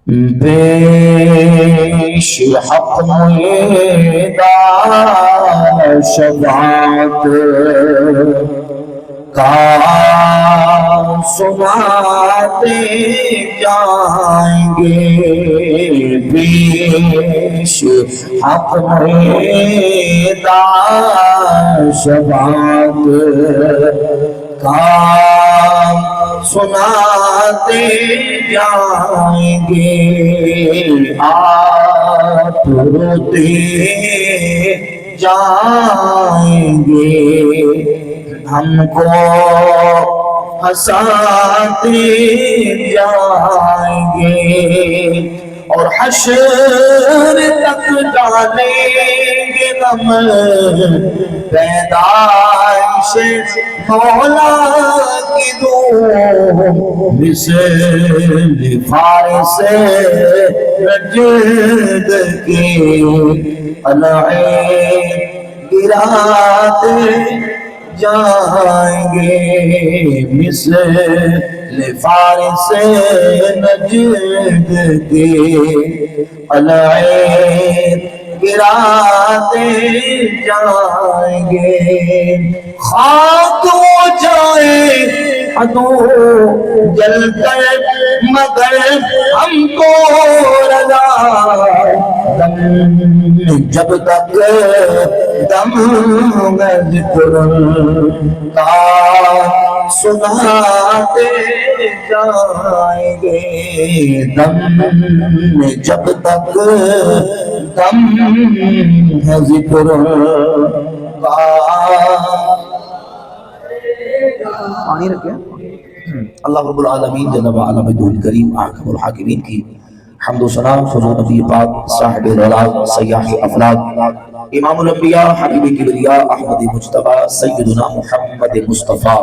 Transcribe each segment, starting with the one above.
پیش حق میدان شفاعت کا سناتے جائیں گے، پیش حق میدان شفاعت کا سناتے جائیں گے، آپ روتے جائیں گے، ہم کو ہنساتے جائیں گے، اور حشر تک ڈالیں گے غم پیدائش مولا کی دور، مثل فارس نجد کے العین گراتے جائیں گے، مثل فارس نجد کے العین گراتے جائیں گے، خاک ہو جائے عدو جل کر مگر ہم کو رضا، دم جب تک دم میں ذکر کا سناتے جائیں گے، دم جب تک دم ہے ذکر کا۔ پانی رکھیں۔ اللہ رب العالمین جل وعلا مجدہ الکریم احکم الحاکمین کی حمد و ثنا حضور نبی پاک صاحب الولاد سیاح افلاک امام الانبیاء حبیب کبریاء احمد مجتبی سیدنا محمد مصطفیٰ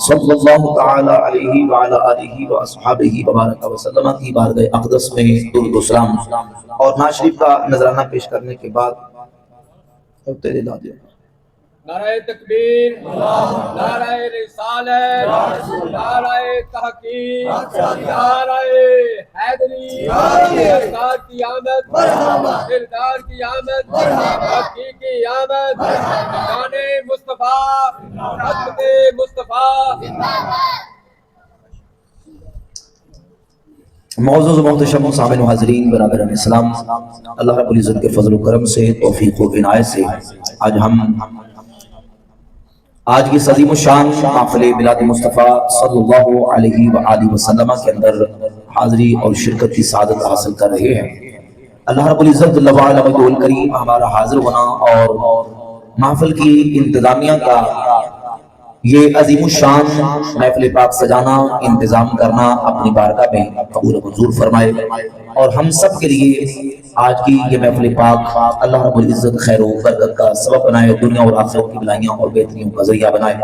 صلی اللہ تعالی علیہ وعلا آلہ واصحابہ وبارک وسلم کی بارگاہ اقدس میں درود و سلام اور نعت شریف کا نذرانہ پیش کرنے کے بعد تیرے دادے نعرہ تکبیر، نعرہ رسالت، نعرہ تحقیق، نعرہ حیدری، سردار کی آمد، سردار کی آمد، حقی کی آمد، شان مصطفیٰ، عظمت مصطفیٰ۔ معزز و محتشم سامعین و حاضرین برادران اسلام، اللہ رب العزت کے فضل و کرم سے توفیق و عنایت سے آج کی عظیم الشان محفل میلاد مصطفیٰ صلی اللہ علیہ وآلہ وسلم کے اندر حاضری اور شرکت کی سعادت حاصل کر رہے ہیں۔ اللہ رب العزت جل وعلا مجدہ الکریم ہمارا حاضر ہونا اور محفل کی انتظامیہ کا یہ عظیم الشان محفل پاک سجانا، انتظام کرنا اپنی بارگاہ میں قبول و منظور فرمائے، اور ہم سب کے لیے آج کی یہ محفل پاک اللہ رب العزت خیر و برکت کا سبب بنائے، دنیا اور آخرت کی بھلائیاں اور بہتریوں کا ذریعہ بنائے۔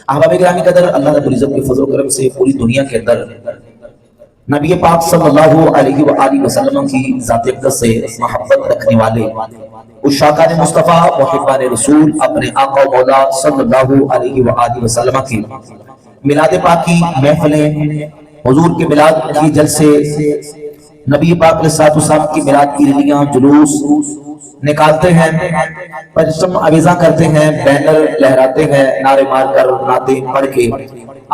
احباب گرامی قدر، اللہ رب العزت کے فضل و کرم سے پوری دنیا کے اندر نبی پاک صلی اللہ علیہ وآلہ وسلم کی ذات اقدس سے محبت رکھنے والے عشاقان مصطفیٰ محبان رسول اپنے آقا و مولا صلی اللہ علیہ وآلہ وسلم کی میلاد پاک کی محفلیں، حضور کے میلاد کی جلسے، نبی پاک علیہ السلام کی میلاد کی ریلیاں، جلوس نکالتے ہیں، پرچم آویزاں کرتے ہیں، بینر لہراتے ہیں، نعرے مار کر نعتیں پڑھ کے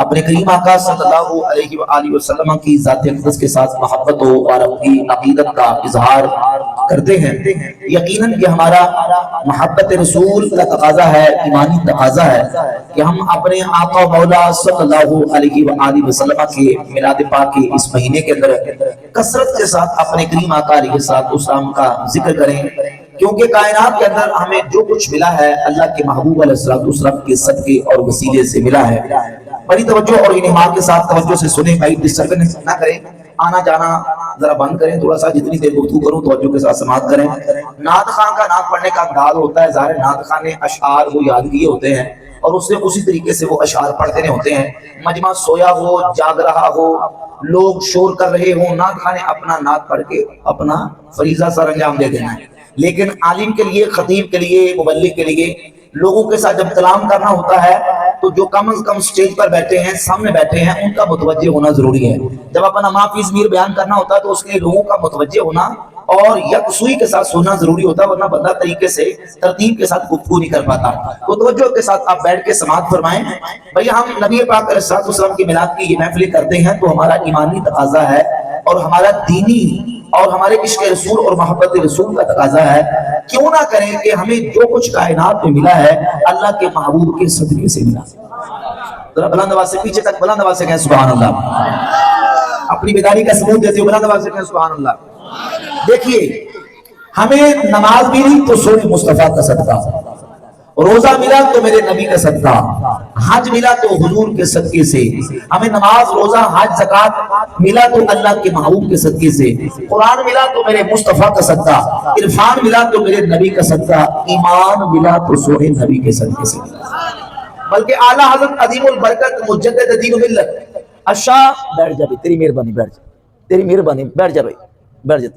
اپنے کریم آقا صلی اللہ علیہ وآلہ وسلم کی ذات اقدس کے ساتھ محبت اور اپنی عقیدت کا اظہار کرتے ہیں۔ یقیناً یہ ہمارا محبت رسول کا تقاضا ہے، ایمانی تقاضا ہے کہ ہم اپنے آقا و مولا صلی اللہ علیہ وآلہ وسلم کے میلاد پاک کے اس مہینے کے اندر کثرت کے ساتھ اپنے کریم آقا علیہ السلام کا ذکر کریں، کیونکہ کائنات کے اندر ہمیں جو کچھ ملا ہے اللہ کے محبوب علیہ السلام کے صدقے اور وسیلے سے ملا ہے۔ بڑی توجہ اور انہمام کے ساتھ توجہ سے سنیں، بھائی ڈسٹربنس نہ کریں، آنا جانا ذرا بند کریں، تھوڑا سا جتنی دیر گفتگو کروں توجہ کے ساتھ سماعت کریں۔ نعت خواں کا نعت پڑھنے کا انداز ہوتا ہے، ظاہر نعت خواں نے اشعار وہ یاد کیے ہوتے ہیں اور اس سے اسی طریقے سے وہ اشعار پڑھتے ہوتے ہیں۔ مجمع سویا ہو، جاگ رہا ہو، لوگ شور کر رہے ہوں، نعت خواں نے اپنا نعت پڑھ کے اپنا فریضہ سر انجام دے دینا ہے۔ لیکن عالم کے لیے، خطیب کے لیے، مبلغ کے لیے لوگوں کے ساتھ جب کلام کرنا ہوتا ہے تو جو کم از کم سٹیج پر بیٹھے ہیں، سامنے بیٹھے ہیں، ان کا متوجہ ہونا ضروری ہے۔ جب اپنا مافی ضمیر بیان کرنا ہوتا ہے تو اس کے لیے لوگوں کا متوجہ ہونا اور یکسوئی کے ساتھ سننا ضروری ہوتا ہے، ورنہ بندہ طریقے سے ترتیب کے ساتھ گفتگو نہیں کر پاتا۔ تو توجہ کے ساتھ آپ بیٹھ کے سماعت فرمائیں۔ بھئی ہم نبی پاک علیہ السلام کی میلاد کی یہ محفلیں کرتے ہیں تو ہمارا ایمانی تقاضا ہے اور ہمارا دینی اور ہمارے عشق رسول اور محبت رسول کا تقاضا ہے۔ کیوں نہ کریں کہ ہمیں جو کچھ کائنات میں ملا ہے اللہ کے محبوب کے صدقے سے ملا۔ ذرا بلند آواز سے پیچھے تک بلند آواز سے کہیں سبحان اللہ۔ اپنی بیداری کا ثبوت دیتے ہو، بلند آواز سے کہیں سبحان اللہ۔ دیکھیے ہمیں نماز ملی تو سونے مصطفیٰ کا صدقہ، روزہ ملا تو میرے نبی کا صدقہ، حج ملا تو حضور کے صدقے سے، ہمیں نماز روزہ حج زکات ملا تو اللہ کے محبوب کے صدقے سے، قرآن ملا تو میرے مصطفیٰ کا صدقہ، عرفان ملا تو میرے نبی کا صدقہ، ایمان ملا تو سونے نبی کے صدقے سے ملا۔ بلکہ اعلیٰ حضرت عظیم البرکت مجدد دین و ملت اشاہ، بیٹھ جا بھائی، تیری مہربانی بیٹھ جا، تیری مہربانی بیٹھ جا بھائی، بیٹھ جا۔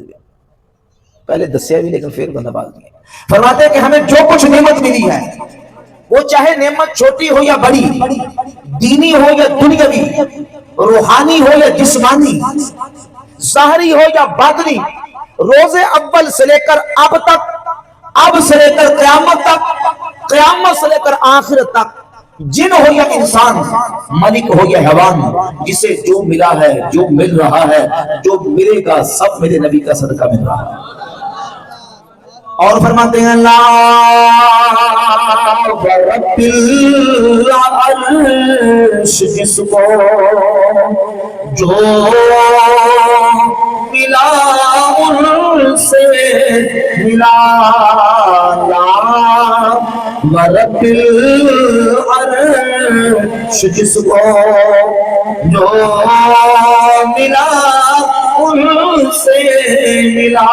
پہلے دسیا بھی لیکن پھر بندہ باز نہیں۔ فرماتے ہیں کہ ہمیں جو کچھ نعمت ملی ہے وہ چاہے نعمت چھوٹی ہو یا بڑی، دینی ہو یا دنیاوی، روحانی ہو یا جسمانی، ظاہری ہو یا باطنی، روز اول سے لے کر اب تک، اب سے لے کر قیامت تک، قیامت سے لے کر آخرت تک، جن ہو یا انسان، ملک ہو یا حیوان، جسے جو ملا ہے، جو مل رہا ہے، جو ملے گا، سب میرے نبی کا صدقہ مل رہا ہے۔ اور فرماتے ہیں اللہ رب العرش، جس کو جو ملا ان سے ملا، رب العرش، جس کو جو ملا ان سے ملا،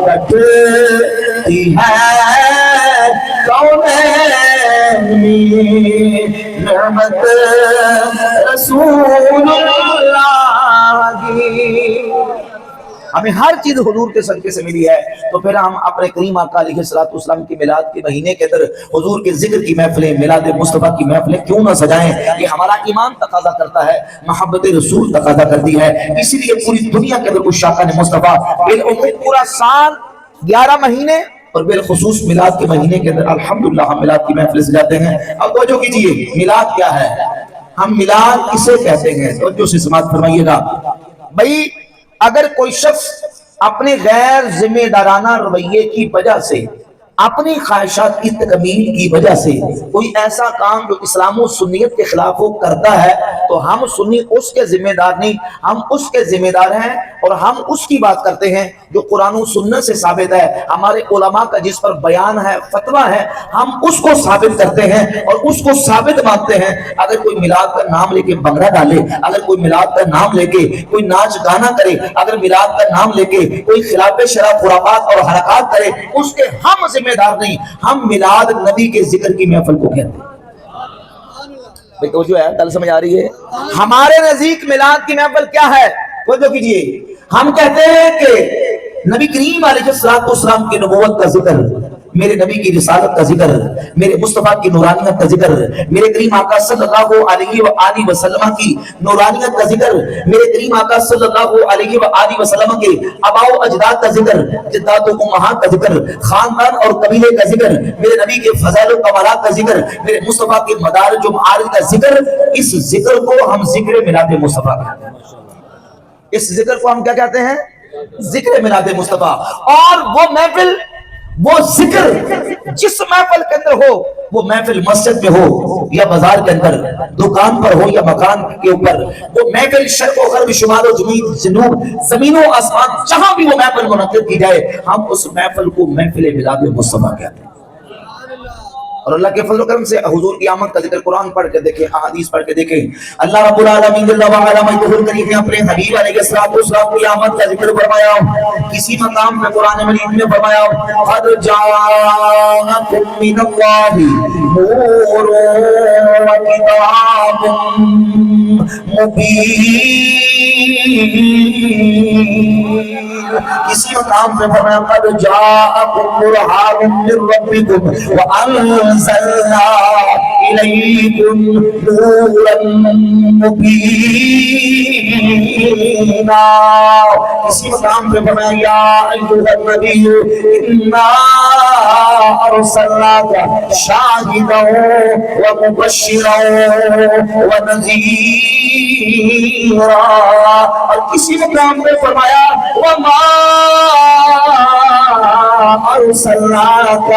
رکھتی ہے کونین میں نعمت رسول اللہ کی۔ ہمیں ہر چیز حضور کے صدقے سے ملی ہے، تو پھر ہم اپنے کریم آقا علیہ السلام کی میلاد کے مہینے کے اندر حضور کے ذکر کی محفلیں، میلاد مصطفیٰ کی محفلیں کیوں نہ سجائیں؟ یہ ہمارا ایمان تقاضا کرتا ہے، محبت رسول تقاضا کرتی ہے۔ اسی لیے پوری دنیا کے اندر اشاقہ نے مصطفیٰ بالعموم پورا سال 11 مہینے اور بالخصوص میلاد کے مہینے کے اندر الحمدللہ ہم میلاد کی محفلیں سجاتے ہیں۔ اب توجہ کیجئے، میلاد کیا ہے؟ ہم میلاد کسے کہتے ہیں؟ توجہ سے سماعت فرمائیے گا۔ بھئی اگر کوئی شخص اپنے غیر ذمہ دارانہ رویے کی وجہ سے، اپنی خواہشات کی تکمیل کی وجہ سے کوئی ایسا کام جو اسلام و سنیت کے خلاف وہ کرتا ہے، تو ہم سنی اس کے ذمہ دار نہیں، ہم اس کے ذمہ دار ہیں اور ہم اس کی بات کرتے ہیں جو قرآن و سنت سے ثابت ہے، ہمارے علماء کا جس پر بیان ہے، فتویٰ ہے، ہم اس کو ثابت کرتے ہیں اور اس کو ثابت مانتے ہیں۔ اگر کوئی میلاد کا نام لے کے بنگڑا ڈالے، اگر کوئی میلاد کا نام لے کے کوئی ناچ گانا کرے، اگر میلاد کا نام لے کے کوئی خلاف شرع خرافات اور حرکات کرے، اس کے ہم ذمہ دار نہیں، ہم میلاد نبی کے ذکر کی محفل کو کہتے ہیں۔ تو جو ہے گل سمجھ آ رہی ہے؟ ہمارے نزدیک میلاد کی محفل کیا ہے؟ توجہ کیجئے، ہم کہتے ہیں کہ نبی کریم علیہ السلام کی نبوت کا ذکر، میرے نبی کی رسالت کا ذکر، میرے مصطفیٰ کی نورانیت کا ذکر، میرے کریم آقا صلی اللہ علیہ وآلہ وسلم کی نورانیت کا ذکر، میرے کریم آقا صلی اللہ علیہ وآلہ وسلم کے آباء و اجداد کا ذکر، جدات و امہات کا ذکر، خاندان اور قبیلے کا ذکر، میرے نبی کے فضائل و کمالات کا ذکر، میرے مصطفیٰ کے مدارج و معارج کا ذکر، اس ذکر کو ہم ذکر میلاد مصطفیٰ کہتے ہیں۔ اس ذکر کو ہم کیا کہتے ہیں؟ ذکر میلاد مصطفیٰ۔ اور وہ محفل، وہ ذکر جس محفل کے اندر ہو، وہ محفل مسجد میں ہو یا بازار کے اندر، دکان پر ہو یا مکان کے اوپر، وہ محفل شرق و غرب، شمال و جنوب، زمین و آسمان، جہاں بھی وہ محفل منعقد کی جائے، ہم اس محفل کو محفل میلاد مصطفیٰ کہتے ہیں۔ اور اللہ کے فضل و کرم سے حضور کی آمد کا ذکر قرآن پڑھ کے دیکھیں، احادیث پڑھ کے دیکھیں۔ اللہ رب العالمین جل وعلا مجدہ الکریم نے اپنے حبیب علیہ السلام کی آمد کا ذکر فرمایا، کسی مقام میں قرآن مجید میں فرمایا قد جاءکم من اللہ نور و کتاب مبین۔ کسی مقام میں فرمایا قد جاءکم برہان من ربکم وانزلنا إليكم نورا مبينا. اسی مقام پہ فرمایا یا ایھا النبی انا ارسلناک شاہدا ومبشرا ونذیرا. اور کسی مقام پہ فرمایا وما ارسلناک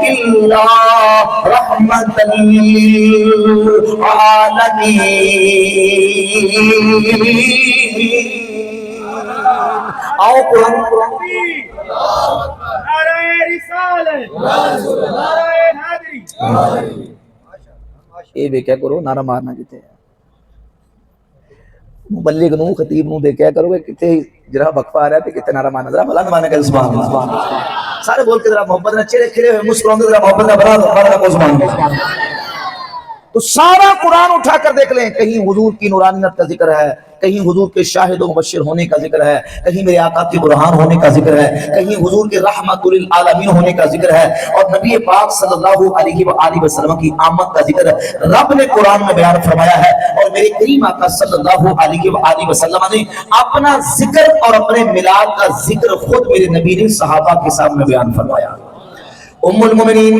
الا رحمۃ للعالمین. آؤ قرآن نعرہ رسالت، نعرہ حیدری. یہ دیکھا کرو نعرہ مارنا کتے مبلغ نو خطیب نو دیکھا کرو کہ کتے جرا وقفہ آ رہا ہے تو کتے نعرہ مارنا ذرا بلند مارنا کہ سبحان اللہ. سارے بول کے ذرا محبت نہ چہرے کھلے ہوئے مسکراؤں ذرا محبت نہ بڑا کو سبحان اللہ. تو سارا قرآن اٹھا کر دیکھ لیں، کہیں حضور کی نورانیت کا ذکر ہے، کہیں حضور کے شاہد و مبشر ہونے کا ذکر ہے، کہیں میرے آقا کے برہان ہونے کا ذکر ہے، کہیں حضور کے رحمت للعالمین ہونے کا ذکر ہے، اور نبی پاک صلی اللہ علیہ وآلہ وسلم کی آمد کا ذکر رب نے قرآن میں بیان فرمایا ہے. اور میرے کریم آقا صلی اللہ علیہ وآلہ وسلم نے اپنا ذکر اور اپنے میلاد کا ذکر خود میرے نبی نے صحابہ کے سامنے بیان فرمایا. ام المومنین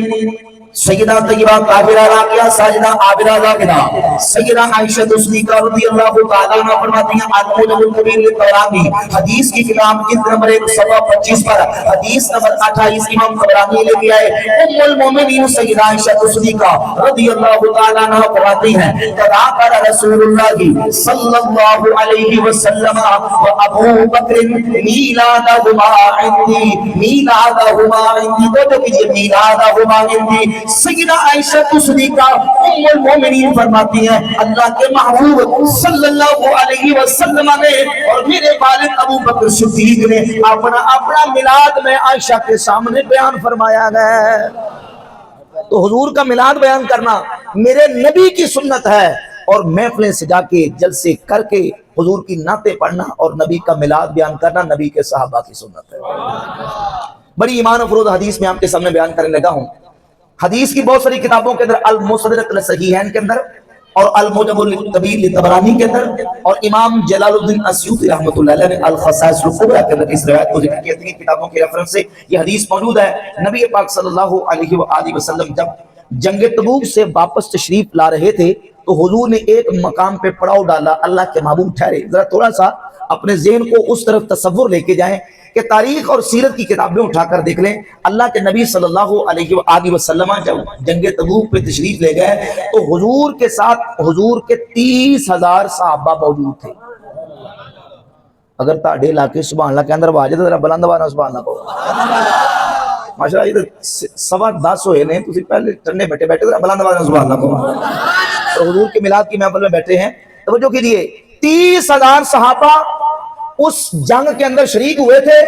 سیدہ طیبہ طاہرہ راقیہ ساجدہ عابدہ ذاکرہ سیدہ عائشہ صدیقہ رضی اللہ تعالیٰ عنہ فرماتی ہیں المعجم الکبیر للطبرانی حدیث کی کتاب جلد نمبر 125 پر حدیث نمبر 28 امام طبرانی لے کے آئے. ام المومنین سیدہ عائشہ صدیقہ رضی اللہ تعالیٰ عنہ فرماتی ہیں تذاکر رسول اللہ صلی اللہ علیہ وسلم و ابو بکر میلادہما عندی میلادہما عندی. تو کیجئے میلادہما عندی. سیدہ عائشہ صدیقہ ام المومنین فرماتی ہیں اللہ کے محبوب صلی اللہ علیہ وسلم نے اور میرے والد ابو بکر صدیق نے اپنا میلاد میں عائشہ کے سامنے بیان فرمایا ہے. تو حضور کا میلاد بیان کرنا میرے نبی کی سنت ہے، اور محفلیں سجا کے جلسے کر کے حضور کی نعتیں پڑھنا اور نبی کا میلاد بیان کرنا نبی کے صحابہ کی سنت ہے. بڑی ایمان افروز حدیث میں آپ کے سامنے بیان کرنے لگا ہوں. حدیث کی بہت ساری کتابوں کے اندر المستدرک للصحیحین کے اندر اور المعجم الکبیر للطبرانی کے اندر اور امام جلال الدین السیوطی رحمۃ اللہ علیہ نے الخصائص الکبریٰ کے اندر اس روایت کو ذکر کیا. تین کتابوں کے ریفرنس سے یہ حدیث موجود ہے. نبی پاک صلی اللہ علیہ وآلہ وسلم جب جنگ تبوک سے واپس تشریف لا رہے تھے تو حضور نے ایک مقام پہ پڑاؤ ڈالا. اللہ کے محبوب ٹھہرے، ذرا تھوڑا سا اپنے ذہن کو اس طرف تصور لے کے جائیں کہ تاریخ اور سیرت کی کتابیں اٹھا کر دیکھ لیں. اللہ کے نبی صلی اللہ علیہ وآلہ وسلم جب جنگ تبوک پہ تشریف لے گئے تو حضور کے ساتھ حضور کے 30,000 صحابہ موجود تھے. اگر تاڑے علاقے سبحان اللہ کے اندر واجد ذرا بلند وانا سبحان اللہ کو ماشاءاللہ یہ 10:15 ہوئے نے، تسی پہلے ٹھنڈے بیٹھے بیٹھے ذرا بلند وانا سبحان اللہ کو. تو حضور کے میلاد کی محفل میں بیٹھے ہیں. توجہ کیجئے 30,000 صحابہ اس جنگ کے اندر شریک ہوئے تھے.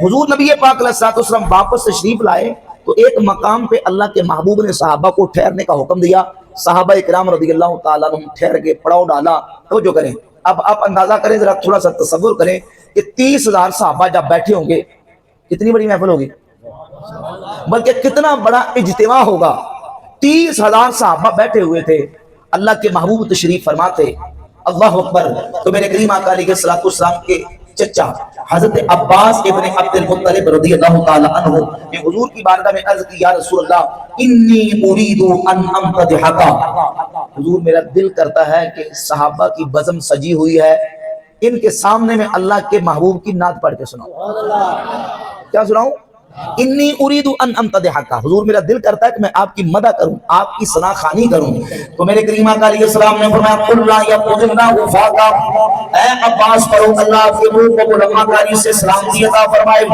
حضور نبی پاک علیہ الصلوۃ والسلام واپس تشریف لائے تو ایک مقام پہ اللہ کے محبوب نے صحابہ کو ٹھہرنے کا حکم دیا. صحابہ اکرام رضی اللہ تعالیٰ عنہ ٹھہر کے پڑاؤ ڈالا. توجہ کریں، اب آپ اندازہ کریں، ذرا تھوڑا سا تصور کریں کہ 30,000 صحابہ جب بیٹھے ہوں گے کتنی بڑی محفل ہوگی، بلکہ کتنا بڑا اجتماع ہوگا. 30,000 صحابہ بیٹھے ہوئے تھے، اللہ کے محبوب تشریف فرماتے. اللہ اکبر. تو میرے کریم آقا علیہ الصلوۃ والسلام کے چچا حضرت عباس ابن عبد المطلب رضی اللہ تعالی عنہ نے حضور کی بارگاہ میں عرض کی یا رسول اللہ انی اريد ان امتدحک. حضور میرا دل کرتا ہے کہ صحابہ کی بزم سجی ہوئی ہے، ان کے سامنے میں اللہ کے محبوب کی نعت پڑھ کے سناؤں. کیا سناؤں؟ انی اريد ان امتدحک. حضور میرا دل کرتا ہے کہ میں آپ کی مدح کروں، آپ کی ثنا خوانی کروں. تو میرے کریم آقا علیہ السلام نے فرمایا قل لا يقذف الله فاقا. اے عباس پڑھو اللہ آپ کے روح کو علماء کاری سے سلامتی عطا فرمائے.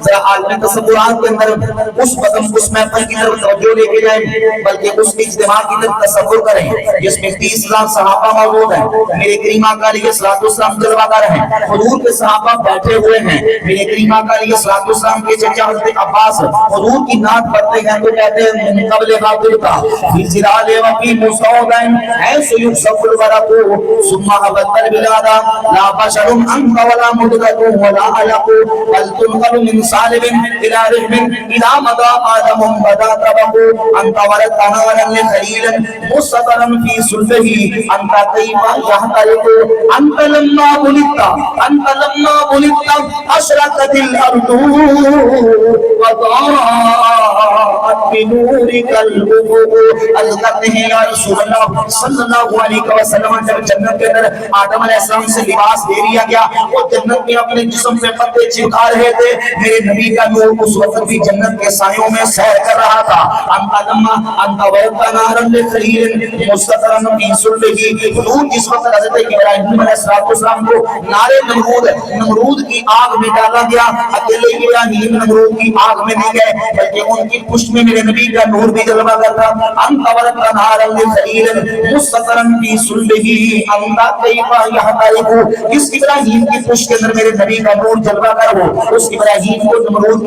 ذرا عالم تصورات کے اندر اس بزم اس محفل کی طرف توجہ لے کے جائیں، بلکہ اس اجتماع کی طرف تصور کریں جس میں 30,000 صحابہ موجود ہیں. میرے کریم آقا علیہ السلام جلوہ گر ہیں، حضور کے صحابہ بیٹھے ہوئے ہیں. میرے کریم آقا علیہ السلام کے چچا حضرت عباس حضور کی نعت پڑھتے ہیں تو کہتے ہیں من قبل غافل کا فی زلال وفی مصعودین حیث یکسف الورق ثم حبت البلاد لا بشر انت ولا مدغت ولا علق بل تنقل من صالب الى رحم اذا مضى آدم بدا طبق انت ولدت نارا لخليلا مستقرا في صلبه انت كيف يحترق انت لما ولدت اشرقت الارض وضاءت بنورك الافق. عرض کرتے ہیں یا رسول اللہ صلی اللہ علیہ وسلم جب جنت کے اندر آدم علیہ السلام سے لباس دے دیا گیا وہ جنت میں اپنے جسم پہ پتے چپکا رہے تھے میرے نبی کا نور اس وقت بھی جنت کے سایوں میں سیر کر رہا تھا. انت ولدت نارا لخليل مستقرا في صلبه. حضور جس وقت حضرت ابراہیم علیہ السلام کو نارے نمرود کی آگ میں ڈالا گیا اکیلے ابراہیم نمرود کی آگ میں نہیں گئے بلکہ ان کی پشت میں میرے نبی کا نور بھی جلوہ کرتا. انت ولدت نارا لخليل مستقرا في صلبه انت كيف يحترق. اس ابراہیم کی پشت کے اندر میرے نبی کا نور جلوہ کر ہو اس ابراہیم کو نمرود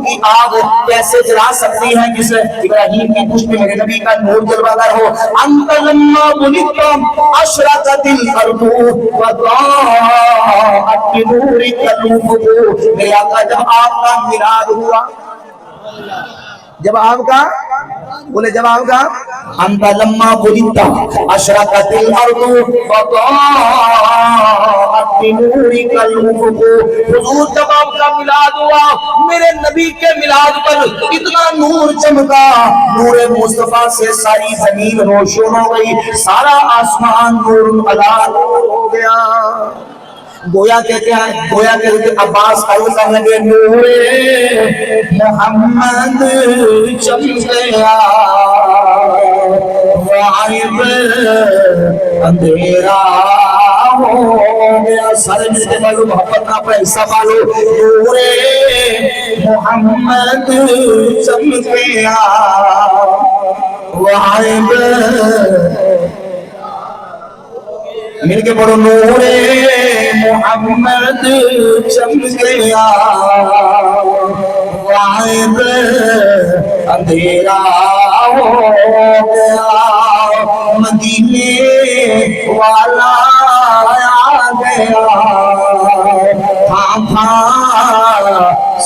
کی آگ کیسے جلا سکتی ہے جس ابراہیم کی پشت میں میرے نبی کا نور جلوہ کر ہو. انت لما ولدت اشرقت الارض وضاءت بنورك الافق. میرے آقا جب آپ کا میلاد ہوا جب آپ کا بولے جب آپ کا انت لما ولدت اشرقت الارض وضاءت بنورك الافق. حضور جب آپ کا میلاد ہوا میرے نبی کے میلاد پر اتنا نور چمکا نور مصطفیٰ سے ساری زمین روشن ہو گئی سارا آسمان نور علی نور ہو گیا. گویا کہتے ہیں عباس عرض کرنے لگے نور محمد چمک گیا غائب اندھیرا ہو گیا. سارے ملتے والو محبت نہ پہ حصہ پالو. نور محمد چمک گیا غائب مل کے پڑھو نور محمد چمک گیا غائب اندھیرا ہو گیا. مدینے والا آ گیا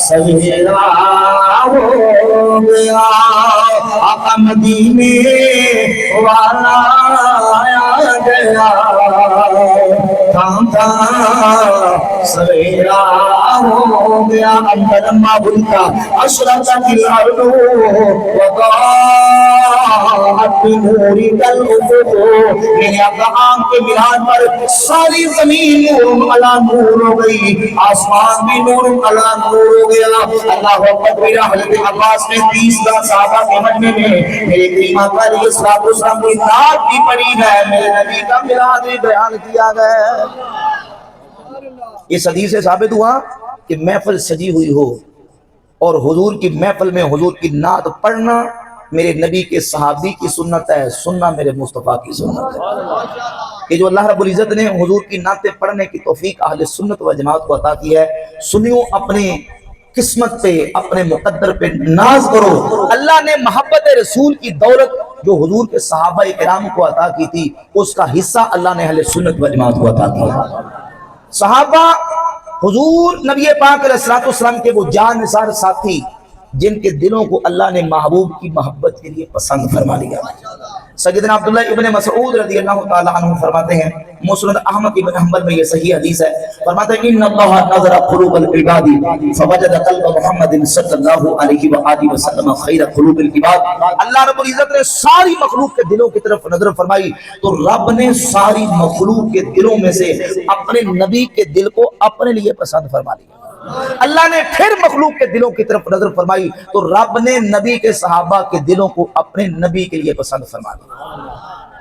سویرا ہو گیا. آقا مدینے والا آ گیا سویرا ہو گیا. انت لما ولدت اشرقت الارض وضاءت بنورك الافق. میرے آقا کے میلاد پر ساری زمین نور علی نور ہو گئی آسمان بھی نور علی نور ہو گیا. اللہ اکبر. میرا حضرت عباس نے 30,000 صحابہ کے مجمع میں میرے کریم آقا علیہ السلام کی نعت بھی پڑھی ہے میرے نبی کا میلاد بھی بیان کیا گیا. اس حدیث سے ثابت ہوا کہ محفل سجی ہوئی ہو اور حضور کی محفل میں حضور کی نعت پڑھنا میرے نبی کے صحابی کی سنت ہے سننا میرے مصطفیٰ کی سنت ہے. کہ جو اللہ رب العزت نے حضور کی نعتیں پڑھنے کی توفیق اہل سنت و جماعت کو عطا کی ہے. سنیوں اپنے قسمت پہ اپنے مقدر پہ ناز کرو. اللہ نے محبت رسول کی دولت جو حضور کے صحابہ کرام کو عطا کی تھی اس کا حصہ اللہ نے اہل سنت و جماعت کو عطا کیا. صحابہ حضور نبی پاک علیہ السلام کے وہ جان نثار ساتھی جن کے دلوں کو اللہ نے محبوب کی محبت کے لیے پسند فرما لیا. سیدنا عبداللہ ابن مسعود رضی اللہ تعالی عنہ فرماتے ہیں مسند احمد ابن حنبل میں یہ صحیح حدیث ہے. فرماتے ہیں ان اللہ نظر قلوب العباد فوجد قلب محمد صلی اللہ علیہ وآلہ وسلم خیر قلوب العباد. اللہ رب العزت نے ساری مخلوق کے دلوں کی طرف نظر فرمائی تو رب نے ساری مخلوق کے دلوں میں سے اپنے نبی کے دل کو اپنے لیے پسند فرما لیا. اللہ نے پھر مخلوق کے دلوں کی طرف نظر فرمائی تو رب نے نبی کے صحابہ کے دلوں کو اپنے نبی کے لیے پسند فرما لیا.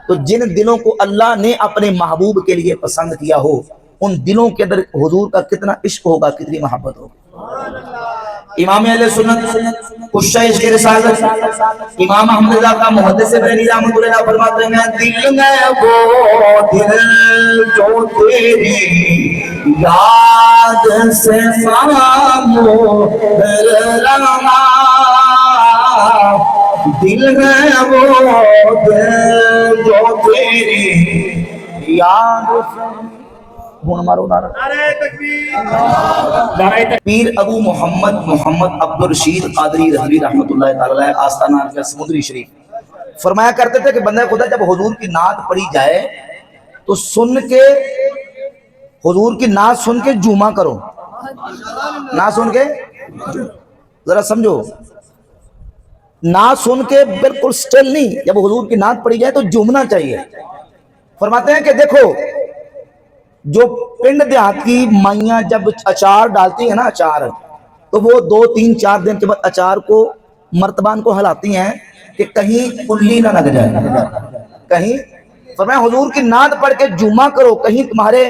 تو جن دلوں کو اللہ نے اپنے محبوب کے لیے پسند کیا ہو ان دلوں کے اندر حضور کا کتنا عشق ہوگا کتنی محبت ہوگی. امام اہل سنت کشہ عشق رسالت امام احمد رضا کا محدث بریلوی رحمۃ اللہ علیہ فرماتے ہیں دل میں وہ دل جو تیری یاد یاد سے خاموش رہنا، دل ہے وہ دل جو تیری یاد سے نعرہ تکبیر، پیر ابو محمد عبد الرشید قادری رضوی رحمۃ اللہ تعالی علیہ آستانہ عرفہ سمندری شریف فرمایا کرتے تھے کہ بندہ خدا جب حضور کی نعت پڑھی جائے تو سن کے حضور کی نعت سن کے جمعہ کرو، نعت سن کے ذرا سمجھو، نعت سن کے بالکل سٹل نہیں، جب حضور کی نعت پڑھی جائے تو جھومنا چاہیے۔ فرماتے ہیں کہ دیکھو جو پنڈ دیہات کی مائیاں جب اچار ڈالتی ہیں نا، اچار، تو وہ 2 3 4 دن کے بعد اچار کو مرتبان کو ہلاتی ہیں کہ کہیں الی نہ لگ جائے، کہیں۔ فرمایا حضور کی نعت پڑھ کے جمعہ کرو، کہیں تمہارے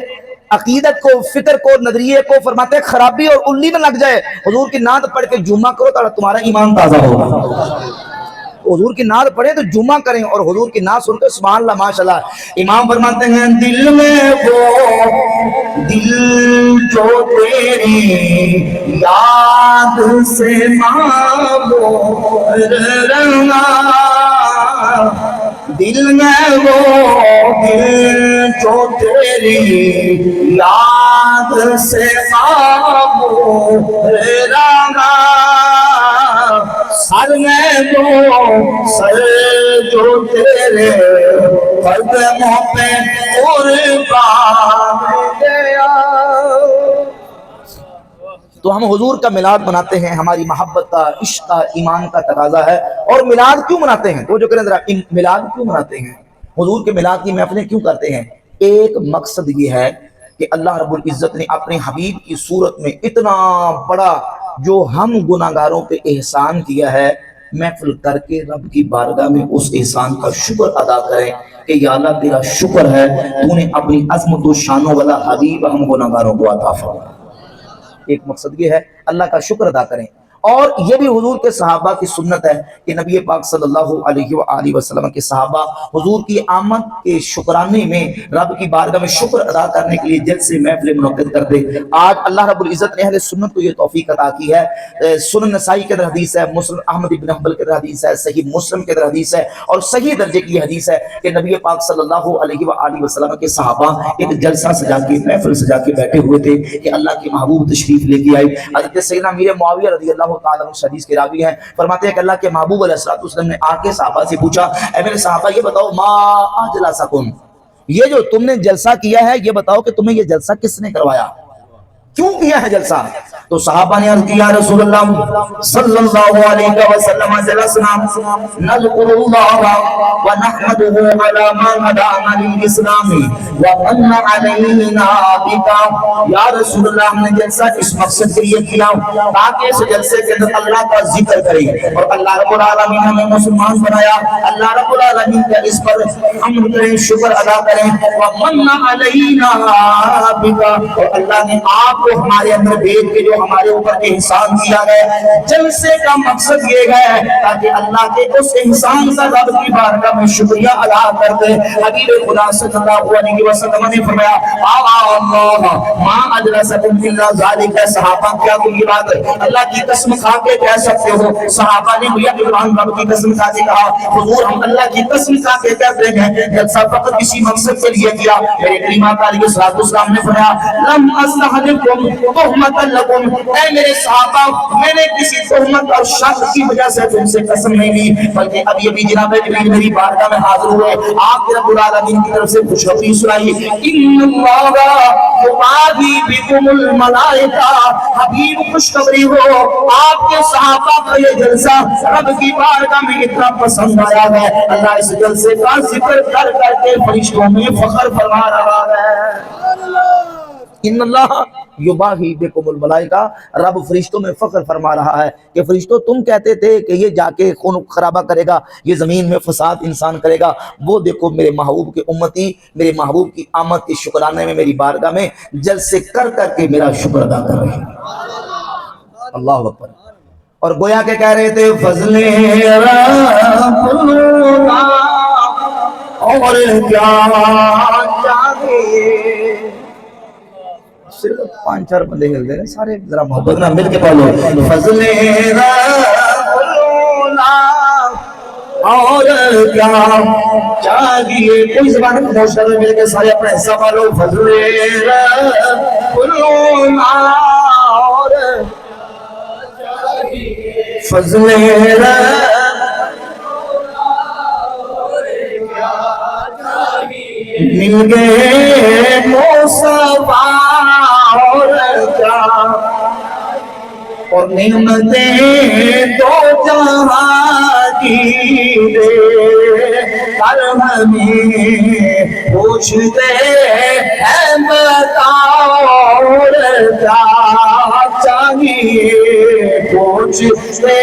عقیدت کو، فکر کو، نظریے کو فرماتے ہیں خرابی اور الی نہ لگ جائے۔ حضور کی نعت پڑھ کے جمعہ کرو تو تمہارا ایمان تازہ ہوگا۔ حضور کی نعت پڑھیں تو جمعہ کریں، اور حضور کی نعت سن کے سبحان اللہ ماشاءاللہ۔ امام فرماتے ہیں دل میں وہ دل جو تیری یاد سے معمور رہنا، دل میں وہ دل جو تیری یاد سے معمور رہنا، سر میں وہ سر جو تیرے قدموں پہ قربان گیا۔ تو ہم حضور کا میلاد مناتے ہیں، ہماری محبت کا، عشق کا، ایمان کا تقاضا ہے۔ اور میلاد کیوں مناتے ہیں؟ تو جو کریں ذرا، میلاد کیوں مناتے ہیں، حضور کے میلاد کی محفلیں کیوں کرتے ہیں؟ ایک مقصد یہ ہے کہ اللہ رب العزت نے اپنے حبیب کی صورت میں اتنا بڑا جو ہم گناہگاروں پہ احسان کیا ہے، محفل کر کے رب کی بارگاہ میں اس احسان کا شکر ادا کریں کہ یا اللہ تیرا شکر ہے تو نے اپنی عظمت و شانوں والا حبیب ہم گناہگاروں کو عطا فرمایا۔ ایک مقصد یہ ہے اللہ کا شکر ادا کریں۔ اور یہ بھی حضور کے صحابہ کی سنت ہے کہ نبی پاک صلی اللہ علیہ وآلہ وسلم کے صحابہ حضور کی آمد کے شکرانے میں رب کی بارگاہ میں شکر ادا کرنے کے لیے جلسے محفل منعقد کرتے۔ آج اللہ رب العزت نے اہل سنت کو یہ توفیق عطا کی ہے۔ سنن نسائی کے اندر حدیث ہے، مسلم احمد بن حنبل کے اندر حدیث ہے، صحیح مسلم کے اندر حدیث ہے، اور صحیح درجے کی حدیث ہے کہ نبی پاک صلی اللہ علیہ وآلہ وسلم کے صحابہ ایک جلسہ سجا کے، محفل سجا کے بیٹھے ہوئے تھے کہ اللہ کے محبوب تشریف لے کے آئے۔ حضرت سیدنا امیر معاویہ رضی اللہ تعالیٰ عنہ حدیث کے راوی ہیں، فرماتے ہیں کہ اللہ کے محبوب علیہ الصلوۃ والسلام نے آ کے صحابہ سے پوچھا، اے میرے صحابہ یہ بتاؤ ما اجلسکم، یہ جو تم نے جلسہ کیا ہے یہ بتاؤ کہ تمہیں یہ جلسہ کس نے کروایا، کیوں کیا ہے جلسہ؟ تو صحابہ نے عرض کیا رسول اللہ صلی اللہ علیہ وسلم جلسنا نذکر اللہ ونحمده علی ما هدانا للاسلام ومن علینا بک، یا رسول اللہ ہم نے جلسہ اس مقصد کے لیے کیا تاکہ اس جلسے کے اندر اللہ کا ذکر کریں اور اللہ رب العالمین ہمیں مسلمان بنایا، اللہ رب العالمین کا اس پر حمد کریں، شکر ادا کریں، ومن علینا بک، اور اللہ نے آپ کو ہمارے اندر بھیج کے جو ہمارے اوپر احسان کیا ہے۔ جلسے کا مقصد یہ ہے تاکہ اللہ کے اس احسان کا رب کی بارگاہ میں شکریہ ادا کرتے۔ حبیب خدا صلی اللہ علیہ وسلم نے فرمایا اللہ ما اجلسکم الا ذالک، صحابہ کیا تم یہ بات اللہ کی قسم کھا کے کہہ سکتے ہو؟ صحابہ نے بھیا عمران رب کی قسم کھا کے کہا حضور ہم اللہ کی قسم کھا کے کہتے ہیں جلسہ فقط کسی مقصد کے لیے کیا۔ میرے کریم آقا علیہ الصلوۃ والسلام نے فرمایا لم استحلکم تہمۃ لکم، اے میرے صحابہ میں نے کسی تہمت اور شک کی وجہ سے تم سے قسم نہیں لی، بلکہ اب یہ بھی جناب جبریل میری بارگاہ میں حاضر ہوئے، آپ رب العالمین کی طرف سے خوشخبری سنائی ان اللہ یباہی بکم الملائکہ، حبیب خوشخبری ہو آپ کے صحابہ کا یہ جلسہ رب کی بارگاہ میں اتنا پسند آیا ہے، اللہ اس جلسے کا ذکر کر کر کے فرشتوں میں فخر فرما رہا ہے۔ ان اللہ یباہی بکم الملائکہ، رب فرشتوں میں فخر فرما رہا ہے کہ فرشتوں تم کہتے تھے کہ یہ جا کے خون خرابہ کرے گا، یہ زمین میں فساد انسان کرے گا، وہ دیکھو میرے محبوب کی امتی میرے محبوب کی آمد کے شکرانے میں میری بارگاہ میں جلسے کر کر کے میرا شکر ادا کر رہے ہیں۔ اللہ اکبر۔ اور گویا کہ کہہ رہے تھے فضل رب اللہ اور کیا چاہیے، صرف 5-4 بندے ہل دے رہے ہیں، سارے ذرا محبت نہ مل کے پڑھو فضل اور کیا چاہیے، کوئی زبان میں موشر میں مل کے سارے اپنا حصہ پالو فضل اور فضل مل گئے مصطفیٰ اور کیا، اور نعمتیں دو جہاں کی دے کر ہمیں پوچھتے ہیں بتاؤ اور کیا چاہیے، پوچھتے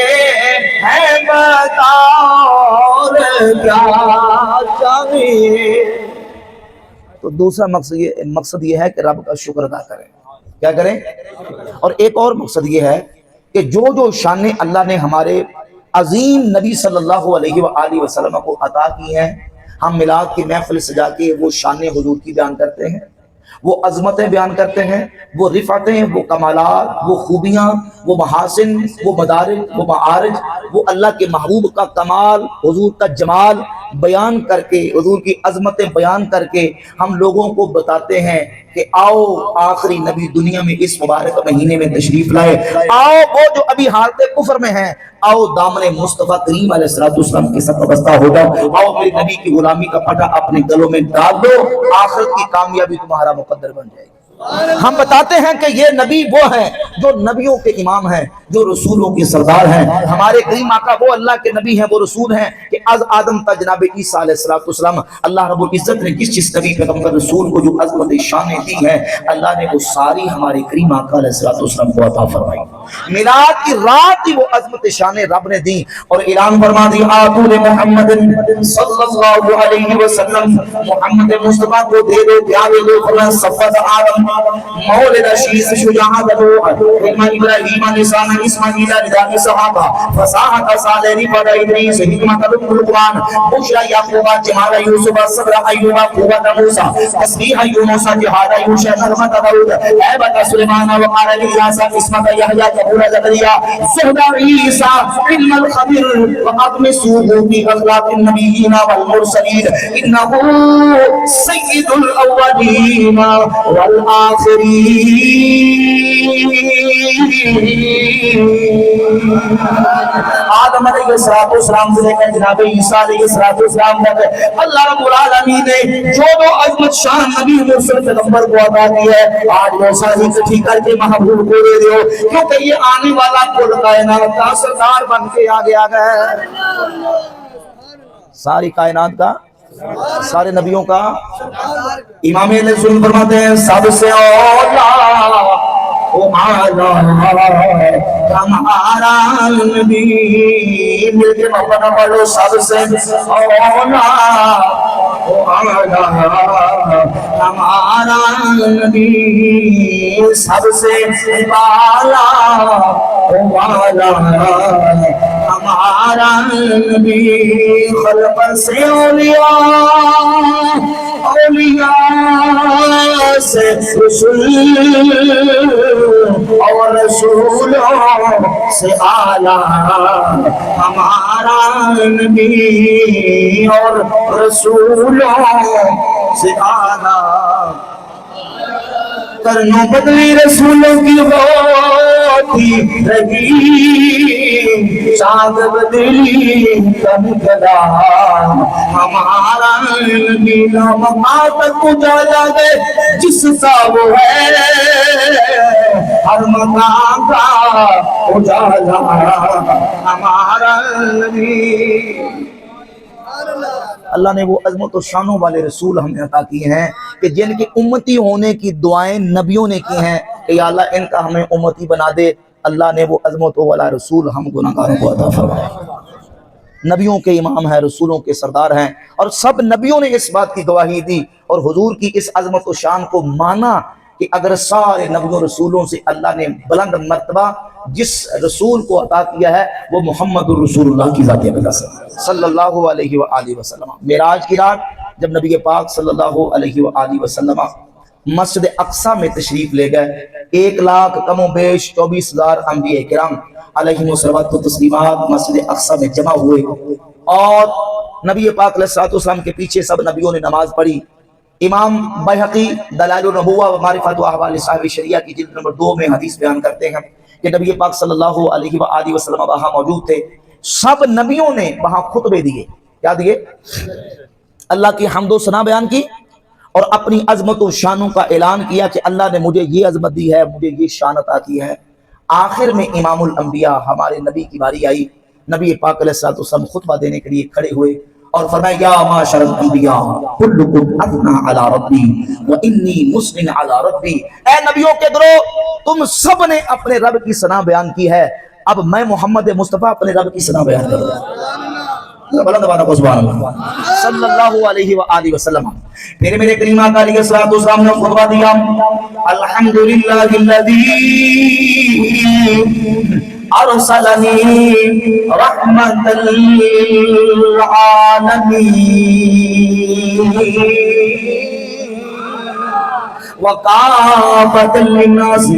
ہیں بتاؤ اور کیا چاہیے۔ تو دوسرا مقصد یہ ہے کہ رب کا شکر ادا کریں، کیا کریں؟ اور ایک اور مقصد یہ ہے کہ جو شانیں اللہ نے ہمارے عظیم نبی صلی اللہ علیہ وآلہ وسلم کو عطا کی ہیں، ہم میلاد کی محفل سجا کے وہ شانیں حضور کی بیان کرتے ہیں، وہ عظمتیں بیان کرتے ہیں، وہ رفعتیں، وہ کمالات، وہ خوبیاں، وہ محاسن، وہ مدارج، وہ معارج، وہ اللہ کے محبوب کا کمال، حضور کا جمال بیان کر کے، حضور کی عظمتیں بیان کر کے ہم لوگوں کو بتاتے ہیں کہ آؤ آخری نبی دنیا میں اس مبارک مہینے میں تشریف لائے، آؤ وہ جو ابھی حالت کفر میں ہیں آؤ دامن مصطفیٰ کریم علیہ السلام کے ساتھ وابستہ ہو جاؤ، آؤ میرے نبی کی غلامی کا پٹا اپنے گلوں میں ڈال دو، آخرت کی کامیابی تمہارا مقدر بن جائے گی۔ ہم بتاتے ہیں کہ یہ نبی وہ ہیں جو نبیوں کے امام ہیں، جو رسولوں کے سردار ہیں، ہمارے کریم آقا وہ اللہ کے نبی ہیں، وہ رسول ہیں کہ از آدم تا جناب عیسیٰ علیہ السلام اللہ رب العزت نے جس نبی پیغمبر رسول کو جو عظمت شانیں دی ہیں، اللہ نے وہ ساری ہمارے کریم آقا علیہ السلام کو عطا فرمائی۔ میلاد کی رات ہی وہ عظمت شانیں رب نے دی اور اعلان فرما دی آتول محمد صلی اللہ علیہ وسلم، محمد مصطفیٰ کو دے دو پیارے دو فرمان صفت آدم مولد شیس شجاعت دو علم ابراہیم لسان اسماعیل رداء صحابہ فصاحت صالح فدا ادریس حکمت القرآن بشرا یعقوب جمال یوسف صبر ایوب قوت موسیٰ تسبیح یونس جہاد یوشع نغمت داؤد عیبت سلیمان وقال الیاس قسمت یحییٰ قبول زکریا زہد عیسیٰ علم الخبر وعظم سوء في اخلاق النبیین والمرسلین انه سید الاولین آدم علیہ السلام سے لے کر جناب عیسیٰ علیہ السلام تک اللہ رب العالمین نے جو عظمت شان نبی مرسل پیغمبر کو عطا کی ہے، آج وہ ساری اکٹھی کر کے محبوب کو دے دیو، کیونکہ یہ آنے والا کل کائنات کا سردار بن کے آگے آ گیا ہے، ساری کائنات کا، سارے نبیوں کا امام علیہ السلام فرماتے ہیں سب سے اولا ہمارا نبی، مل کے محبت پڑھو سب سے اولا ہمارا نبی، سب سے بالا ہمارا نبی، خلق سے اولیاء سے رسول اور رسولوں سے اعلیٰ ہمارا نبی، اور رسولوں سے اعلیٰ کرنوں بدلی رسولوں کی ہوتی رہی، چاند بدلی کم کلا ہمارا نبی، مقام تک اجالا دے جس کا وہ ہے، ہر مقام کا اجالا ہمارا نبی۔ اللہ نے وہ عظمت و شانوں والے رسول ہمیں عطا کیے ہیں کہ جن کی امتی ہونے کی دعائیں نبیوں نے کی ہیں کہ یا اللہ ان کا ہمیں امتی بنا دے۔ اللہ نے وہ عظمت والا رسول ہم گناہگاروں کو عطا فرمایا۔ نبیوں کے امام ہیں، رسولوں کے سردار ہیں، اور سب نبیوں نے اس بات کی گواہی دی اور حضور کی اس عظمت و شان کو مانا کہ اگر سارے نبیوں رسولوں سے اللہ نے بلند مرتبہ جس رسول کو عطا کیا ہے وہ محمد الرسول اللہ کی ذات اقدس صلی اللہ علیہ وآلہ وسلم۔ معراج کی رات جب نبی پاک صلی اللہ علیہ وآلہ وسلم مسجد اقصی میں تشریف لے گئے. 1 لاکھ کم و بیش 24,000 انبیاء کرام علیہم الصلوات و تسلیمات مسجد اقصی میں جمع ہوئے اور نبی پاک علیہ السلام کے پیچھے سب نبیوں نے نماز پڑھی. امام بیہقی دلائل النبوہ و معرفت و احوال صاحب شریعہ کی جلد نمبر 2 میں حدیث بیان کرتے ہیں کہ نبی پاک صلی اللہ علیہ وآلہ وسلم وہاں موجود تھے. سب نبیوں نے وہاں خطبے دیے. کیا دیے؟ اللہ کی حمد و ثنا بیان کی اور اپنی عظمت و شانوں کا اعلان کیا کہ اللہ نے مجھے یہ عظمت دی ہے, مجھے یہ شان عطا کی ہے. آخر میں امام الانبیاء ہمارے نبی کی باری آئی. نبی پاک علیہ السلام خطبہ دینے کے لیے کھڑے ہوئے اور فرمایا یا معاشر الانبیاء کلکم اثنا علی ربی وانی مسن علی ربی. اے نبیوں کے گروہ, تم سب نے اپنے رب کی ثنا بیان کی ہے, اب میں محمد مصطفیٰ اپنے رب کی ثنا بیان کروں گا. بلند بانا کو سبحان اللہ صلی اللہ علیہ وآلہ وسلم. پھر میرے کریم آقا علیہ الصلوۃ والسلام نے خطبہ دیا الحمدللہ الذی ارسلنی رحمۃ للعالمین وكافة للناس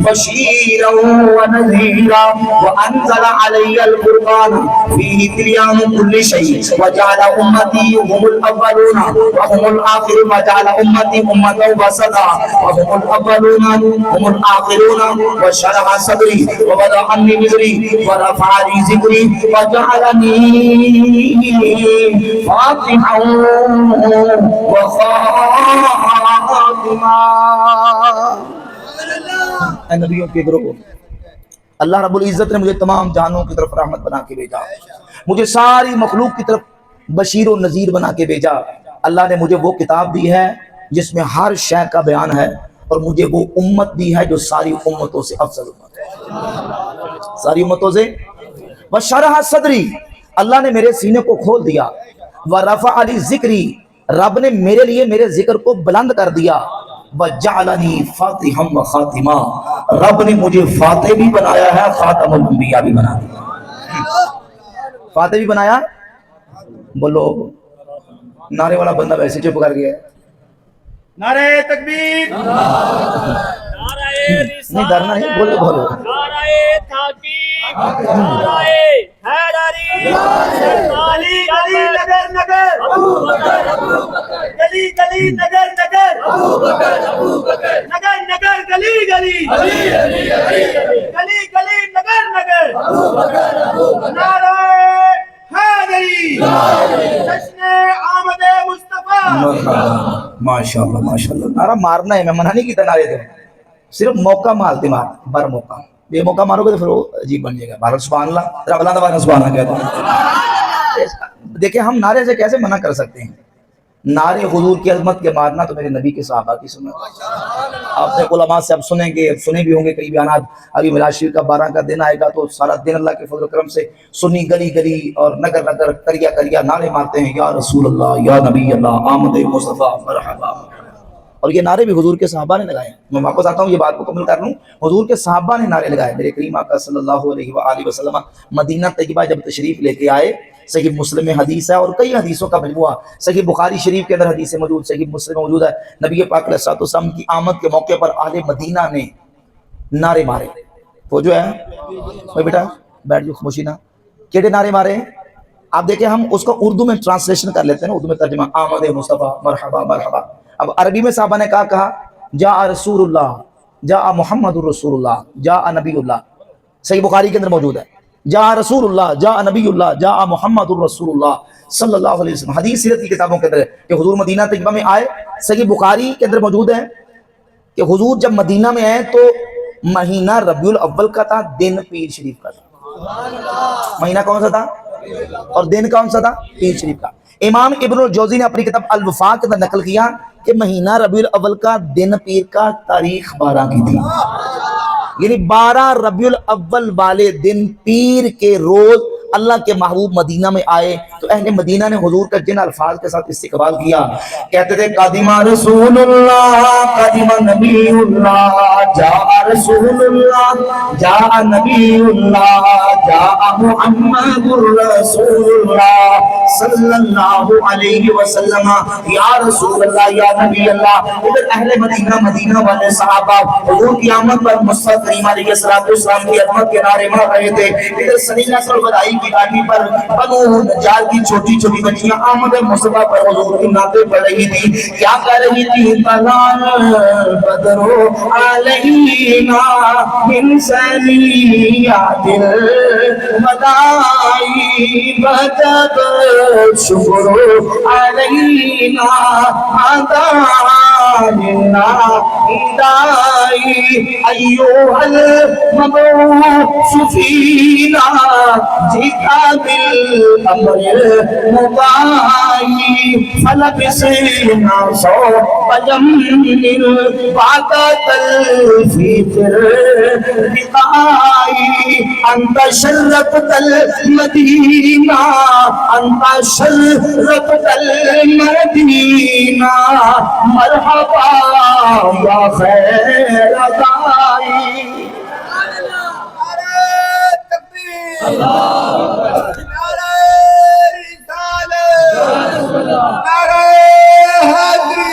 بشيرا ونذيرا وأنزل علي القرآن فيه تبيان كل شيء وجعل أمتي هم الأولون وهم الآخرون وجعل أمتي أمة وسطا وهم الأولون هم الآخرون وشرح صدري ووضع عني وزري ورفع لي ذكري وجعلني فاتحا وخاتما. اے نبیوں کے گروہ, اللہ رب العزت نے مجھے تمام جہانوں کی طرف رحمت بنا کے بھیجا, مجھے ساری مخلوق کی طرف بشیر و نذیر بنا کے بھیجا. اللہ نے مجھے وہ کتاب دی ہے جس میں ہر شے کا بیان ہے اور مجھے وہ امت دی ہے جو ساری امتوں سے افضل امت ہے, ساری امتوں سے. وشرح صدری, اللہ نے میرے سینے کو کھول دیا. ورفع علی ذکری, رب نے میرے لیے میرے ذکر کو بلند کر دیا. وجعلنی فاتحا وخاتما, رب نے مجھے فاتح بھی بنایا ہے, خاتم الانبیاء بھی بنا دیا. فاتح بھی بنایا. بولو نعرے والا بندہ ویسے چپ کر گیا. نعرہ تکبیر, نہیں ڈرنا ہے, بولو بولو. نعرہ تحقیق, نعرہ حیدری, علی علی نگر نگر, گلی گلی نگر نگر, نگر نگر گلی گلی, گلی گلی نگر نگر, نعرہ حیدری, جشن آمد مصطفیٰ. ماشاءاللہ ماشاءاللہ. نعرہ مارنا ہے, میں منع نہیں کیتا نعرے دے, صرف موقع مالتے مار بر موقع. یہ موقع مارو گے تو پھر وہ عجیب بن جائے گا. بھارت سبحان اللہ, ذرا بلند آواز میں سبحان اللہ کہتا ہوں. دیکھیں ہم نعرے سے کیسے منع کر سکتے ہیں. نعرے حضور کی عظمت کے مارنا تو میرے نبی کے صحابہ کی سنت. آپ نے علماء سے اب سنیں گے, سنے بھی ہوں گے کئی بیانات. ابھی میلاد شریف کا 12 کا دن آئے گا تو سارا دن اللہ کے فضل و کرم سے سنی گلی گلی اور نگر نگر کریا کریا نعرے مارتے ہیں یا رسول اللہ, یا نبی اللہ, آمد مصطفیٰ, مرحبا. اور یہ نعرے بھی حضور کے صحابہ نے لگائے. میں واپس آتا ہوں, یہ بات مکمل کر لوں. حضور کے صحابہ نے نعرے لگائے. میرے کریم آقا صلی اللہ علیہ وآلہ وسلم مدینہ طیبہ جب تشریف لے کے آئے, صحیح مسلم میں حدیث ہے اور کئی حدیثوں کا مجموعہ, صحیح بخاری شریف کے اندر حدیث موجود, صحیح مسلم میں موجود ہے. نبی پاک علیہ السلام کی آمد کے موقع پر اہل مدینہ نے نعرے مارے. وہ جو ہے بیٹا بیٹھ جو, خاموشی نہ. کیڑے نعرے مارے آپ دیکھیں, ہم اس کو اردو میں ٹرانسلیشن کر لیتے ہیں, اردو میں ترجمہ آمد مصطفیٰ, مرحبا مرحبا. اب عربی میں صحابہ نے کہا جاء رسول اللہ, جاء محمد الرسول اللہ, جاء نبی اللہ. صحیح بخاری کے اندر موجود ہے جاء رسول اللہ, جاء نبی اللہ, جاء محمد الرسول اللہ صلی اللہ علیہ وسلم. حدیث سیرت کی کتابوں کے اندر کہ حضور مدینہ طیبہ میں آئے. صحیح بخاری کے اندر موجود ہے کہ حضور جب مدینہ میں آئے تو مہینہ ربیع الاول کا تھا, دن پیر شریف کا تھا. مہینہ کون سا تھا اور دن کون سا تھا؟ پیر شریف کا. امام ابن الجوزی نے اپنی کتاب الوفاق کے اندر نقل کیا کہ مہینہ ربیع الاول کا دن پیر کا تاریخ 12 کی تھی, یعنی 12 ربیع الاول والے دن پیر کے روز اللہ کے محبوب مدینہ میں آئے تو اہل مدینہ نے حضور کا جن الفاظ کے ساتھ استقبال کیا. کہتے تھے قادم رسول اللہ, قادم نبی اللہ, جاء رسول اللہ جا نبی اللہ جا محمد الرسول اللہ صلی اللہ علیہ وسلم، یا رسول اللہ یا نبی اللہ۔ ادھر اہل مدینہ والے صحابہ حضور کی آمد پر مصطفیٰ کریم علیہ السلام کی عظمت کے نعرے مار رہے تھے۔ ادھر سنینا سر بدائی کی گاڑی پر بنو نجار کی چھوٹی چھوٹی بچیاں آمد مصطفیٰ پر حضور کی نعتیں پڑھ رہی تھی۔ کیا کہہ رہی تھی؟ طلال بدرو علینا من ثنیات الوداعی وجب شکر علینا عطانا ہدائی ایوہ المبعوث فینا جئتا بالامر المباعی فلبسنا صوب جمل وعدت الفطر رقائی انت شرفت المدینہ انت شرفت المدینہ مرحبا یا خیر دائی۔ نعرہ تکبیر، نعرہ رسالت، نعرہ حیدری،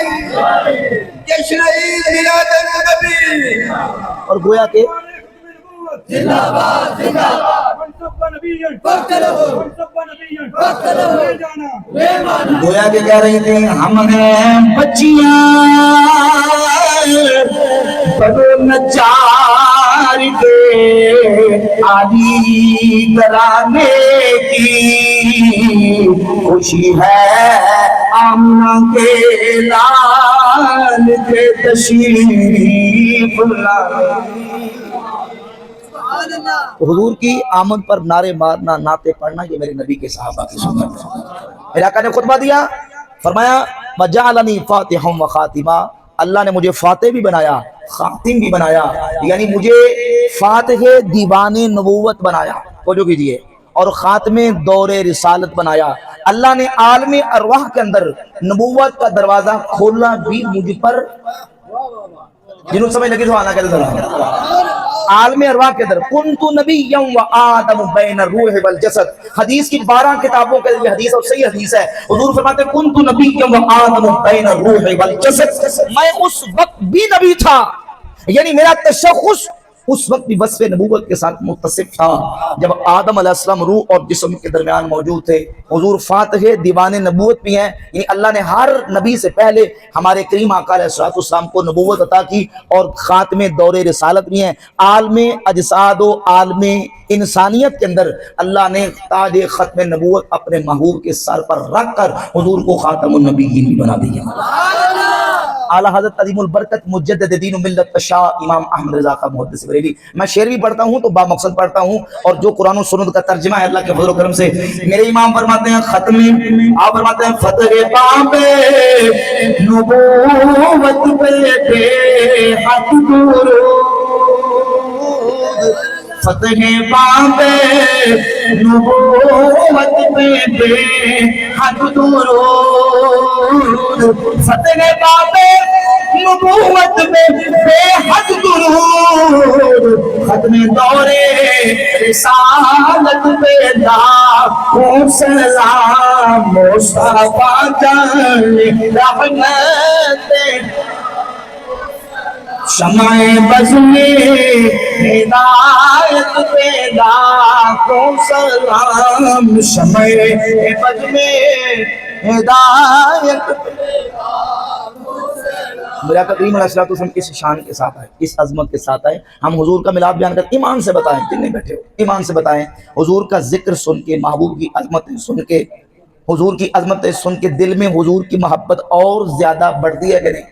جشن عید میلاد النبی۔ اور گویا کہ زندہ باد زندہ باد، منصب نبی وقت لہو، منصب نبی وقت لہو، لے جانا لے مانا۔ گویا کہ کہہ رہی تھی ہم ہیں بچیاں بنو نجار کے عالی گھرانے کی، خوشی ہے آمنہ کے لال کے تشریف لانے۔ حضور کی آمد پر نعرے مارنا، نعتیں پڑھنا، یہ میرے نبی کے صحابہ کی سنت ہے۔ میرے آقا نے خطبہ دیا، فرمایا وَجَعَلَنِي فَاتِحًا وَخَاتِمًا، اللہ نے مجھے فاتح بھی بنایا، خاتم بھی بنایا، یعنی مجھے فاتح دیوان نبوت بنایا، توجہ کیجئے، اور خاتم دور رسالت بنایا۔ اللہ نے عالم ارواح کے اندر نبوت کا دروازہ کھولنا بھی مجھ پر، جنہوں سمجھ لگی تو آنا کہتے تھا عالم ارواح کے اندر کنت نبیا و آدم بین الروح والجسد، حدیث کی 12 کتابوں کے یہ حدیث اور صحیح حدیث ہے۔ حضور فرماتے ہیں کنت نبیا و آدم بین الروح والجسد، میں اس وقت بھی نبی تھا، یعنی میرا تشخص اس وقت بھی وصف نبوت کے ساتھ متصف تھا جب آدم علیہ السلام روح اور جسم کے درمیان موجود تھے۔ حضور فاتح دیوان نبوت بھی ہیں، یعنی اللہ نے ہر نبی سے پہلے ہمارے کریم آقا علیہ السلام کو نبوت عطا کی، اور خاتم دور رسالت بھی ہیں۔ عالم اجساد و عالم انسانیت کے اندر اللہ نے تاج ختم نبوت اپنے محبوب کے سر پر رکھ کر حضور کو خاتم النبیین بھی بنا دیا۔ اعلیٰ حضرت عظیم البرکت مجدد دین و ملت شاہ امام احمد رضا کا محدث بریلوی، میں شعر بھی پڑھتا ہوں تو با مقصد پڑھتا ہوں، اور جو قرآن و سنت کا ترجمہ ہے اللہ کے فضل و کرم سے میرے امام فرماتے ہیں ختم، آپ فرماتے ہیں فتح باب نبوت پہ بے حد درود، فتح باب نبوت پہ بے حد درود، فتح باب نبوت پہ بے حد درود، ختم دور رسالت پہ لاکھوں سلام، مصطفیٰ جان رحمت شمع بز میں ہدایت پہ لاکھوں سلام، شمع بز میں ہدایت پہ میرا کریم علیہ السلام اس شان کے ساتھ آئے، اس عظمت کے ساتھ آئے۔ ہم حضور کا ملاد بیان کرتے ایمان سے بتائیں، جتنے بیٹھے ہو ایمان سے بتائیں، حضور کا ذکر سن کے، محبوب کی عظمتیں سن کے، حضور کی عظمتیں سن کے دل میں حضور کی محبت اور زیادہ بڑھتی ہے کہ نہیں؟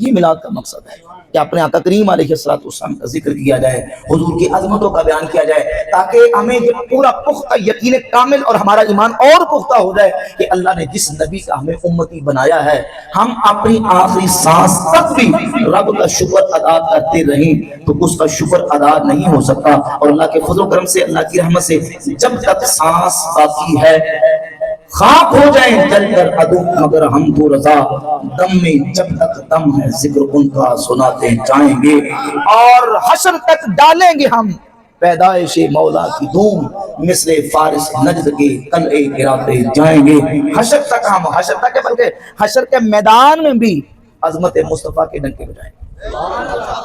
یہ میلاد کا مقصد ہے کہ اپنے آقا کریم علیہ السلام کا ذکر کیا جائے، حضور کی عظمتوں کا بیان کیا جائے، تاکہ ہمیں یہ پورا پختہ یقین کامل اور ہمارا ایمان اور پختہ ہو جائے کہ اللہ نے جس نبی کا ہمیں امتی بنایا ہے، ہم اپنی آخری سانس تک بھی رب کا شکر ادا کرتے رہیں تو اس کا شکر ادا نہیں ہو سکتا۔ اور اللہ کے فضل و کرم سے، اللہ کی رحمت سے جب تک سانس باقی ہے خاک ہو جائیں جل کر عدو مگر ہم تو رضا، دم میں جب تک دم ہے ذکر ان کا سناتے جائیں گے، اور حشر تک ڈالیں گے ہم پیدائش مولا کی دھوم، مثل فارس نجد کے قلعے گراتے جائیں گے۔ حشر تک ہم، حشر تک ہے بلکہ حشر کے میدان میں بھی عظمت مصطفیٰ کے ڈنکے بجائیں گے۔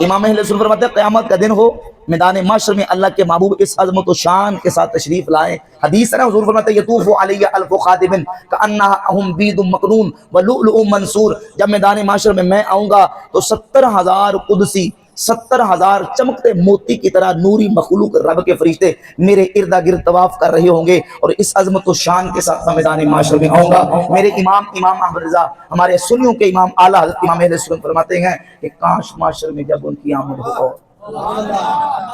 امام اہل سنت فرماتے ہیں قیامت کا دن ہو، میدان محشر میں اللہ کے محبوب اس عظمت و شان کے ساتھ تشریف لائیں۔ حدیث ہے نا، حضور فرماتے ہیں یطوف علی الف خادم کانہم بید مکنون ولؤلؤ منثور، جب میدان محشر میں آؤں گا تو 70,000 قدسی، 70,000 چمکتے موتی کی طرح نوری مخلوق رب کے فرشتے میرے ارد گرد طواف کر رہے ہوں گے، اور اس عظمت و شان کے ساتھ میں میدان معاشر میں آؤں گا۔ میرے امام احمد رضا، ہمارے سنیوں کے امام اعلیٰ حضرت امام اہل سنت فرماتے ہیں کہ کاش معاشر میں جب ان کی آمد ہو،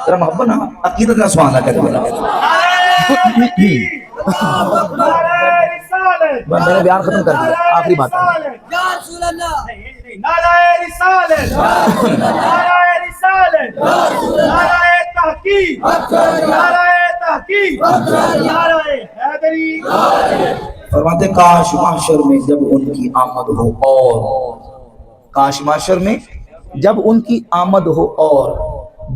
ذرا محبت نا عقیدت نہ سبحان اللہ کہتے میں نے بیان ختم کر دیا، آخری بات ہے نعرہ رسالت، نعرہ رسالت، نعرہ تحقیق، نعرہ تحقیق، نعرہ حیدری۔ فرماتے کاش محشر میں جب ان کی آمد ہو، اور کاش محشر میں جب ان کی آمد ہو، اور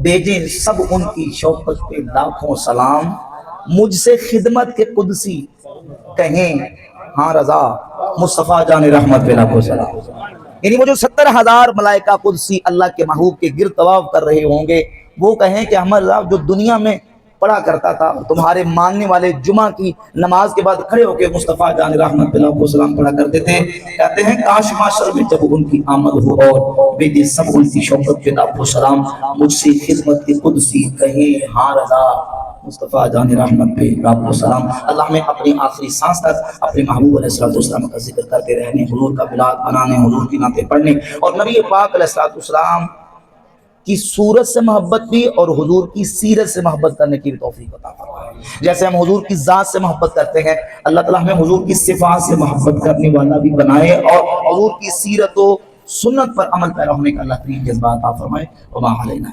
بھیجیں سب ان کی شوقت پہ لاکھوں سلام، مجھ سے خدمت کے قدسی کہیں ہاں رضا، مصطفیٰ جان رحمت پہ لاکھوں سلام۔ یعنی وہ جو 70,000 ملائکہ قدسی اللہ کے محبوب کے گرد طواف کر رہے ہوں گے، وہ کہیں کہ احمد رضا جو دنیا میں پڑھا کرتا تھا، تمہارے ماننے والے جمعہ کی نماز کے بعد کھڑے ہو کے مصطفیٰ جان رحمت پہ لاکھوں سلام پڑھا کرتے تھے، کہتے ہیں کاش معاشر میں جب ان کی آمد ہو، اور بیٹے سب ان کی شوقت پہ لاکھوں سلام، مجھ سے خدمت کی قدسی کہیں ہاں رضا، مصطفیٰ جان رحمت پہ لاکھوں سلام۔ اللہ میں اپنی آخری سانس تک اپنے محبوب علیہ السلام کا ذکر کرتے رہنے، حضور کا بلاد بنانے، حضور کی نعتیں پڑھنے، اور نبی پاک علیہ السلام کی صورت سے محبت بھی اور حضور کی سیرت سے محبت کرنے کی توفیق عطا فرمائے۔ جیسے ہم حضور کی ذات سے محبت کرتے ہیں، اللہ تعالیٰ ہمیں حضور کی صفات سے محبت کرنے والا بھی بنائے، اور حضور کی سیرت و سنت پر عمل پیرا ہونے کا اللہ کریم جذبہ عطا فرمائے۔ وما علینا۔